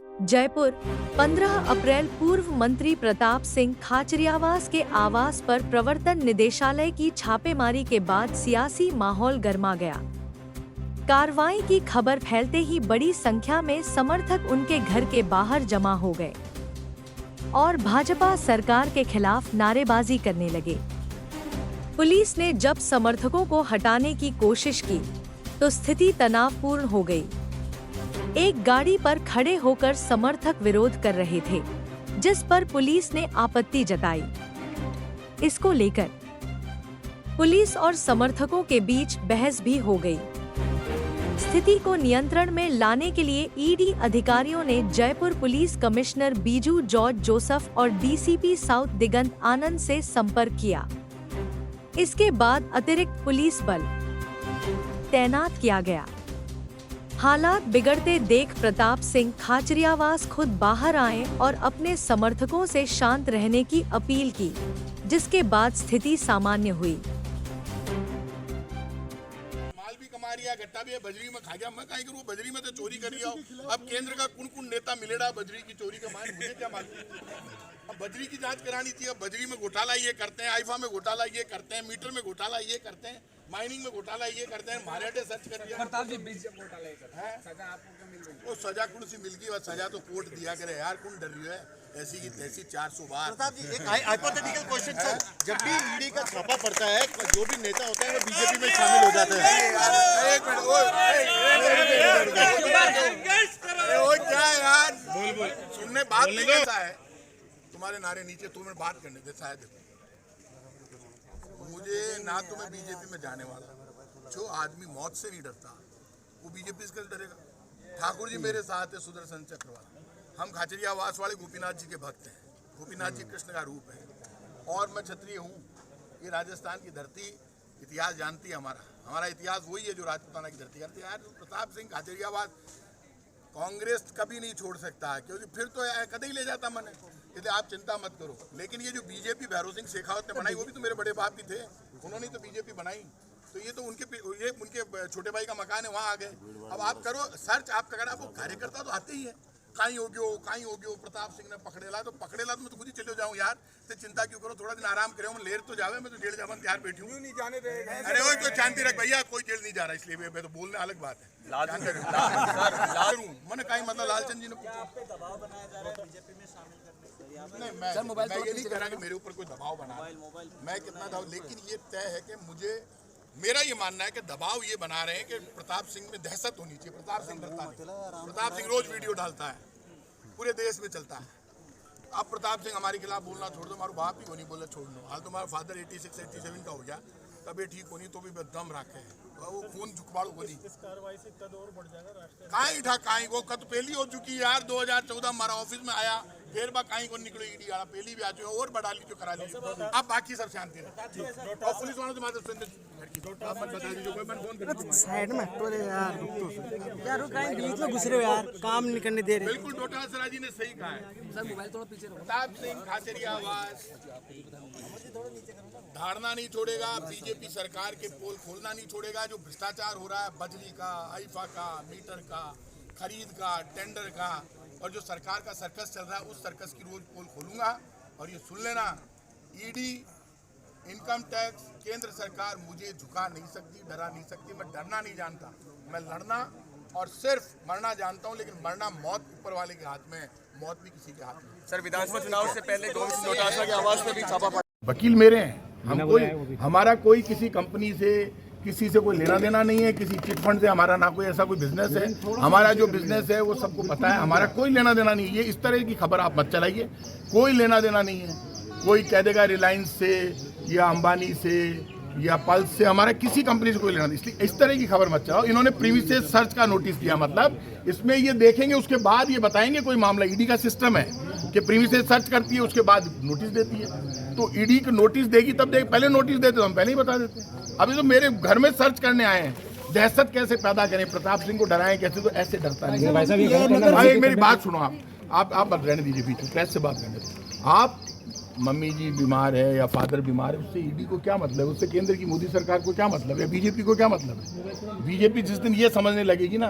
जयपुर 15 अप्रैल पूर्व मंत्री प्रताप सिंह खाचरियावास के आवास पर प्रवर्तन निदेशालय की छापेमारी के बाद सियासी माहौल गर्मा गया। कार्रवाई की खबर फैलते ही बड़ी संख्या में समर्थक उनके घर के बाहर जमा हो गए और भाजपा सरकार के खिलाफ नारेबाजी करने लगे। पुलिस ने जब समर्थकों को हटाने की कोशिश की तो स्थिति तनावपूर्ण हो गई। एक गाड़ी पर खड़े होकर समर्थक विरोध कर रहे थे, जिस पर पुलिस ने आपत्ति जताई। इसको लेकर पुलिस और समर्थकों के बीच बहस भी हो गई। स्थिति को नियंत्रण में लाने के लिए ईडी अधिकारियों ने Jaipur police commissioner Biju George Joseph और डीसीपी साउथ दिगंत आनंद से संपर्क किया। इसके बाद अतिरिक्त पुलिस बल तैनात किया गया। हालात बिगड़ते देख प्रताप सिंह खाचरियावास खुद बाहर आए और अपने समर्थकों से शांत रहने की अपील की, जिसके बाद स्थिति सामान्य हुई। माल भी कमा रही है, गट्टा भी है, बजरी में खा गया। मैं कहीं करूँ, बजरी में तो चोरी कर रहा हूँ। अब केंद्र का कौन नेता मिलेगा बजरी की चोरी का मान, मुझे क्या मालूम। अब बजरी की जांच करानी चाहिए। बजरी में घोटाला ये करते हैं, आईफा में घोटाला ये करते हैं, मीटर में घोटाला ये करते हैं, माइनिंग में घोटाला ये करते हैं। मारेटे सर्च कर दिया प्रताप जी, घोटाला है, सजा आपको मिल रही है। वो सजा कौन सी मिल गई? सजा तो कोर्ट दिया करे यार, कौन डर रही है? ऐसी की तैसी 400 बार। प्रताप जी, एक हाइपोथेटिकल क्वेश्चन सर, जब भी ईडी का छापा पड़ता है, जो भी नेता होता है वो बीजेपी में शामिल हो जाते हैं। एक मिनट, क्या है यार? बोल सुनने बात नहीं कैसा है तुम्हारे नारे नीचे, तुम्हें बात करने दे। शायद मुझे ना तो मैं बीजेपी में जाने वाला। जो आदमी मौत से नहीं डरता वो बीजेपी से डरेगा? ठाकुर जी मेरे साथ है, सुदर्शन चक्रवाल। हम खाचरियावास वाले गोपीनाथ जी के भक्त हैं। गोपीनाथ जी कृष्ण का रूप है और मैं क्षत्रिय हूँ। ये राजस्थान की धरती इतिहास जानती है। हमारा इतिहास वही है जो राजपूताना की धरती करती है। यार प्रताप सिंह खाचरियावास कांग्रेस कभी नहीं छोड़ सकता है, क्योंकि फिर तो कदे ही ले जाता मैंने। इसलिए आप चिंता मत करो। लेकिन ये जो बीजेपी भैरव सिंह शेखावत ने बनाई, वो भी तो मेरे बड़े बाप भी थे, उन्होंने तो बीजेपी बनाई। तो ये तो उनके छोटे भाई का मकान है, वहाँ आ गए। अब आप करो सर्च, आप अगर आपको कार्यकर्ता तो आते ही है। कहीं हो गयो प्रताप सिंह ने पकड़ेला तो मैं तो खुद ही चले जाऊँ यार। तो चिंता क्यों करो, थोड़ा दिन आराम करे। मैं लेर तो जावे, मैं तो जेल जावन तैयार बैठी हूँ। नहीं जाने देगा। अरे वो तो शांति रख भैया, कोई जेल नहीं जा रहा, इसलिए मैं तो बोलने अलग बात है। मैंने कहीं मतलब लालचंद जी ने नहीं, मैं ये नहीं कह रहा कि मेरे ऊपर कोई दबाव बना, मैं कितना दबाव। लेकिन ये तय है कि मेरा ये मानना है कि दबाव ये बना रहे हैं कि प्रताप सिंह में दहशत होनी चाहिए। प्रताप सिंह डरता नहीं। प्रताप सिंह रोज वीडियो डालता है, पूरे देश में चलता है। अब प्रताप सिंह हमारे खिलाफ बोलना छोड़ दो, हमारे बाप ही को नहीं बोला छोड़ दो। हाल तो हमारा फादर 86-87 का हो गया, तबीयत ठीक होनी तो भी दम रखे है, वो खून झुकबाड़ू को नहीं। इस कार्रवाई से कद और बढ़ जाएगा राष्ट्रीय। काई था काई वो कद पहली हो चुकी यार। 2014 हमारा ऑफिस में आया, फिर बा काई को निकलो ईडी वाला पहली भी आ चुके और बढ़ा ली जो करा ली। अब बाकी सब शांति रहे। और पुलिस वालों से मात्र साइड में हटो रे यार, यार बीच में घुस रहे हो यार, काम नहीं करने दे रहे। बिल्कुल डॉक्टर सरा जी ने सही कहा है। सर मोबाइल थोड़ा पीछे रखो। प्रताप सिंह खाचरियावास धारना नहीं छोड़ेगा, बीजेपी सरकार के पोल खोलना नहीं छोड़ेगा। जो भ्रष्टाचार हो रहा है बजरी का, आईफा का, मीटर का, खरीद का, टेंडर का, और जो सरकार का सर्कस चल रहा है, उस सर्कस की रोज पोल खोलूंगा। और ये सुन लेना, ईडी, इनकम टैक्स, केंद्र सरकार मुझे झुका नहीं सकती, डरा नहीं सकती। मैं डरना नहीं जानता, मैं लड़ना और सिर्फ मरना जानता हूं। लेकिन मरना मौत ऊपर वाले के हाथ में, मौत भी किसी के हाथ में। सर विधानसभा चुनाव से पहले गोविंद डोटासरा की आवाज पर भी छापा पड़ा। वकील मेरे हैं, हमारा कोई किसी कंपनी से किसी से कोई लेना देना नहीं है, किसी चिट फंड से हमारा ना कोई ऐसा कोई बिजनेस है। हमारा जो बिजनेस है वो सबको पता है, हमारा कोई लेना देना नहीं है। ये इस तरह की खबर आप मत चलाइए, कोई लेना देना नहीं है। कोई कह देगा रिलायंस से या अंबानी से या पल्स से, हमारा किसी कंपनी से कोई लेना नहीं। इसलिए इस तरह की खबर मत चलाओ। इन्होंने प्रीमिसेस सर्च का नोटिस दिया, मतलब इसमें ये देखेंगे, उसके बाद ये बताएंगे कोई मामला। ईडी का सिस्टम है कि प्रीमिसेस सर्च करती है, उसके बाद नोटिस देती है। तो ईडी को नोटिस देगी तब देगी, पहले नोटिस देते तो हम पहले ही बता देते। अभी तो मेरे घर में सर्च करने आए हैं, दहशत कैसे पैदा करें, प्रताप सिंह को डराएं कैसे, तो ऐसे डरता नहीं। भाई मेरी बात सुनो, आप मत रहने दीजिए बीच में, प्रेस से बात करने दो। आप मम्मी जी बीमार है या फादर बीमार है, उससे ईडी को क्या मतलब है? उससे केंद्र की मोदी सरकार को क्या मतलब है? बीजेपी को क्या मतलब है? बीजेपी जिस दिन ये समझने लगेगी ना,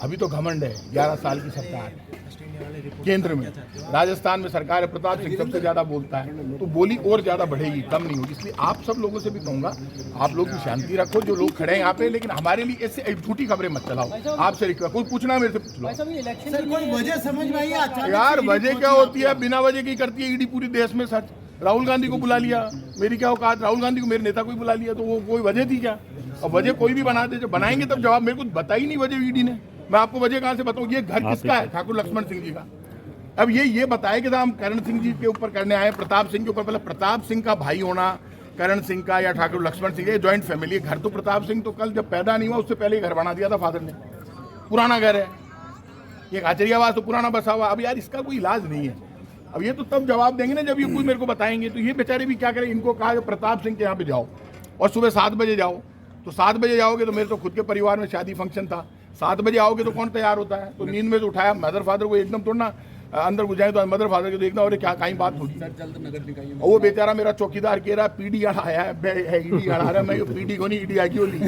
अभी तो घमंड है, 11 साल की सरकार है, केंद्र में। राजस्थान में सरकार है, प्रताप सिंह सबसे ज्यादा बोलता है, तो बोली और ज्यादा बढ़ेगी, कम नहीं होगी। इसलिए आप सब लोगों से भी कहूंगा, आप लोग भी शांति रखो, जो लोग खड़े हैं यहाँ पे, लेकिन हमारे लिए ऐसे झूठी खबरें मत चलाओ। आपसे रिक्वेस्ट, कोई पूछना मेरे से पूछ लो। सर कोई वजह समझ में आई है? यार वजह क्या होती है, बिना वजह की करती है ईडी पूरी देश में सर्च। राहुल गांधी को बुला लिया, मेरी क्या औकात, राहुल गांधी को मेरे नेता को ही बुला लिया, तो वो कोई वजह थी क्या? अब वजह कोई भी बना दे, जब बनाएंगे तब जवाब। मेरे को बताई नहीं वजह ईडी ने, मैं आपको वजह कहाँ से बताऊँ? ये घर किसका है? ठाकुर लक्ष्मण सिंह जी का। अब ये बताए कि हम करण सिंह जी के ऊपर करने आए, प्रताप सिंह के ऊपर। पहले प्रताप सिंह का भाई होना, करण सिंह का या ठाकुर लक्ष्मण सिंह, ये ज्वाइंट फैमिली है। घर तो प्रताप सिंह तो कल जब पैदा नहीं हुआ उससे पहले ही घर बना दिया था फादर ने, पुराना घर है। ये खाचरियावास तो पुराना बसा हुआ। अब यार इसका कोई इलाज नहीं है। अब ये तो तब जवाब देंगे ना जब ये कोई मेरे को बताएंगे। तो ये बेचारे भी क्या करें, इनको कहा कि प्रताप सिंह के यहाँ पे जाओ और सुबह 7 बजे जाओ। तो 7 बजे जाओगे तो मेरे तो खुद के परिवार में शादी फंक्शन था, 7 बजे आओगे तो कौन तैयार होता है? तो नींद में से उठाया, मदर फादर को एकदम तोड़ना अंदर घुस जाए तो मदर फादर को देखना, और क्या कहीं बात होगी। और वो बेचारा मेरा चौकीदार कह रहा है पीडी आया है, ईडी आ रहा है। मैं पीडी को नहीं, ईडी आएगी होली।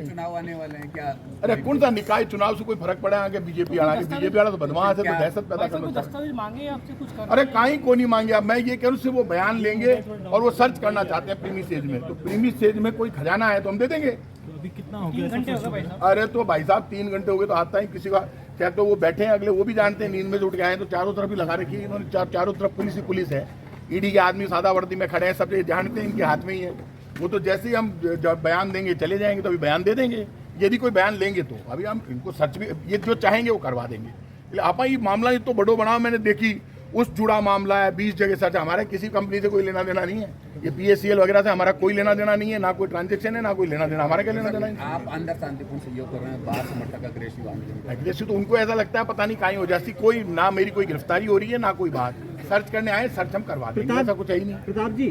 चुनाव आने वाले हैं क्या? अरे कौन सा निकाय चुनाव से कोई फर्क पड़ा? आगे बीजेपी आना, बीजेपी वाला तो बदमाश है, तो दहशत पैदा करना। अरे कहीं को नहीं मांगे। अब मैं ये कह रहा हूँ, सिर्फ वो बयान लेंगे और वो सर्च करना चाहते हैं प्रीमी स्टेज में। तो प्रीमी स्टेज में कोई खजाना है तो हम दे देंगे। कितना हो गया? अरे तो भाई साहब 3 घंटे हो गए तो आता ही किसी का क्या, तो वो बैठे हैं अगले, वो भी जानते हैं नींद में से उठ के आए। तो चारों तरफ ही लगा रखी है इन्होंने, चारों तरफ पुलिस ही पुलिस है। ईडी के आदमी सादा वर्दी में खड़े हैं, सब ये जानते हैं इनके हाथ में ही है। वो तो जैसे ही हम जब बयान देंगे चले जाएंगे, तो अभी बयान दे देंगे। यदि कोई बयान लेंगे तो अभी हम इनको सर्च भी, ये जो चाहेंगे वो करवा देंगे। आप ये मामला तो बड़ो बनाओ, मैंने देखी उस जुड़ा मामला है, 20 जगह सर्च। हमारा किसी कंपनी से कोई लेना देना नहीं है, ये PACL वगैरह से हमारा कोई लेना देना नहीं है, ना कोई ट्रांजेक्शन है, ना कोई लेना देना। हमारा क्या लेना देना है? आप अंदर शांतिपूर्ण सहयोग कर रहे हैं, बाहर समर्थक अग्रेसिव आंदोलन। एग्रेसिव तो उनको ऐसा लगता है पता नहीं कहीं हो जाती। कोई ना मेरी कोई गिरफ्तारी हो रही है ना कोई बात। सर्च करने आए, सर्च हम करवा देंगे, ऐसा कुछ है ही नहीं। प्रताप जी,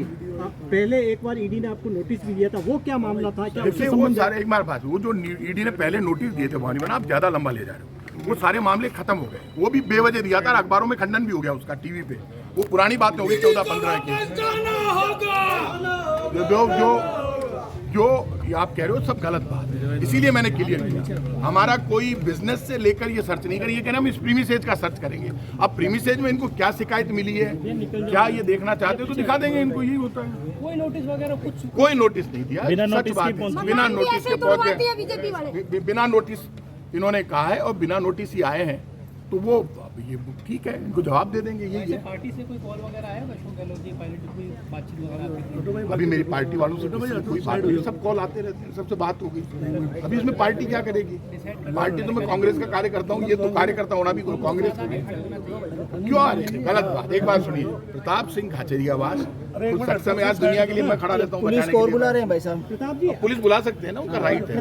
पहले एक बार ईडी ने आपको नोटिस भी दिया था, वो क्या मामला था? क्या देखिए वो सारे एक बार बात, वो जो ईडी ने पहले नोटिस दिए थे भवानी बना, आप ज्यादा लंबा ले जा रहे हो। वो सारे मामले खत्म हो गए, वो भी बेवजह दिया था, अखबारों में खंडन भी हो गया उसका, टीवी पे। वो पुरानी बात हो गई 14-15 की। जो आप कह रहे हो सब गलत बात है, इसीलिए मैंने क्लियर किया। हमारा कोई बिजनेस से लेकर ये सर्च नहीं करेंगे, कहना हम इस प्रीमी स्टेज का सर्च करेंगे। अब प्रीमी स्टेज में इनको क्या शिकायत मिली है, क्या ये देखना चाहते हो तो दिखा देंगे इनको। यही होता है। कोई नोटिस वगैरह कुछ? कोई नोटिस नहीं दिया, बिना नोटिस के पहुंच गए, बिना नोटिस इन्होंने कहा है, और बिना नोटिस ही आए हैं। तो वो ये ठीक है, इनको जवाब दे देंगे। यही है। पार्टी से कोई कॉल वगैरह आया अशोक गहलोत जी, पहले कोई बातचीत वगैरह? अभी मेरी पार्टी वालों से कोई बात हुई, सब कॉल आते रहते हैं, सबसे बात हो गई। अभी इसमें पार्टी क्या करेगी? पार्टी तो मैं कांग्रेस का कार्यकर्ता हूँ, ये तो कार्यकर्ता होना भी कांग्रेस का क्यों आ रहे हैं? गलत बात। एक बात सुनिए, प्रताप सिंह खाचरियावास कुछ सख्त में आज दुनिया के लिए मैं खड़ा रहता हूँ। पुलिस को बुला रहे हैं भाई साहब? प्रताप जी पुलिस बुला सकते हैं ना, उनका राइट है।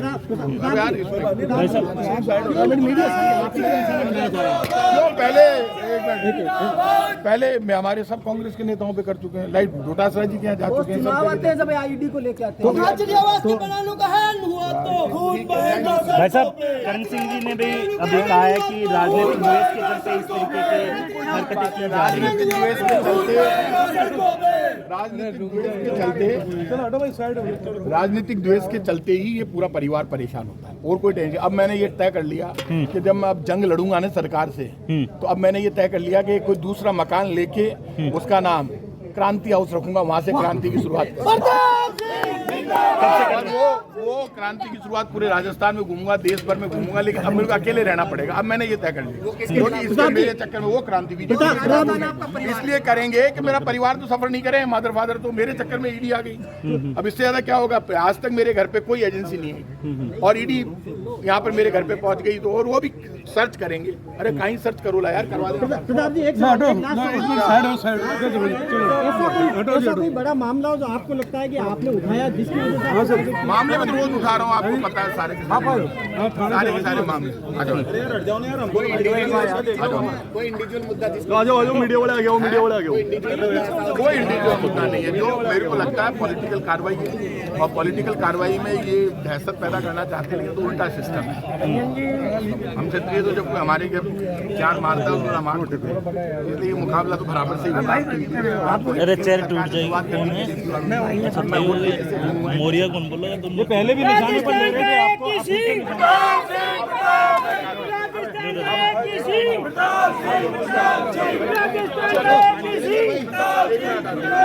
पहले मैं हमारे सब कांग्रेस के नेताओं पे कर चुके हैं, लाइट डोटासरा जी के यहाँ जा चुके हैं, सब आईडी को लेके आते हैं। भाई साहब, करण सिंह जी ने भी अभी कहा है कि राजनीतिक द्वेष के चलते इस तरीके के हरकतें की जा रही हैं। राजनीतिक द्वेष के चलते ही ये पूरा परिवार परेशान होता है, और कोई टेंशन। अब मैंने ये तय कर लिया कि जब मैं अब जंग लड़ूंगा ना सरकार से, तो अब मैंने ये तय कर लिया कि कोई दूसरा मकान लेके उसका नाम क्रांति हाउस रखूंगा, वहां से क्रांति की शुरुआत। वो क्रांति की शुरुआत पूरे राजस्थान में घूमूंगा, देश भर में घूमूंगा, लेकिन अब मेरे को अकेले रहना पड़ेगा। अब मैंने ये तय कर लिया, क्योंकि इसलिए मेरे चक्कर में वो क्रांति भी इसलिए करेंगे कि मेरा परिवार तो सफर नहीं करे, मदर फादर तो मेरे चक्कर में ईडी आ गई। अब इससे ज्यादा क्या होगा? आज तक मेरे घर पे कोई एजेंसी नहीं आई और ईडी यहाँ पर मेरे घर पे पहुंच गई, तो और वो भी सर्च करेंगे। अरे कहीं सर्च करो ला यार, करवा दो। ऐसा कोई बड़ा मामला हो जो आपको लगता है कि आपने उठाया, जिसकी वजह से? मामले में तो रोज उठा रहा हूँ, आपको पता है सारे के सारे मामले। कोई इंडिविजुअल मुद्दा मीडिया वाले आ गया, मीडिया वाले आ गया। कोई इंडिविजुअल मुद्दा नहीं है। जो मेरे को लगता है पॉलिटिकल कार्रवाई है, और पॉलिटिकल कार्रवाई में ये दहशत पैदा करना चाहते हैं, तो उल्टा सिस्टम है। हमसे तेज तो जब कोई हमारे जान मारता है उसको मार उठते हैं, इसलिए मुकाबला तो बराबर से ही होता है। अरे चेहरे टूट जाएगी। मोरिया कौन बोला? ये पहले भी निशाने पर ले रहे थे आपको। पाकिस्तान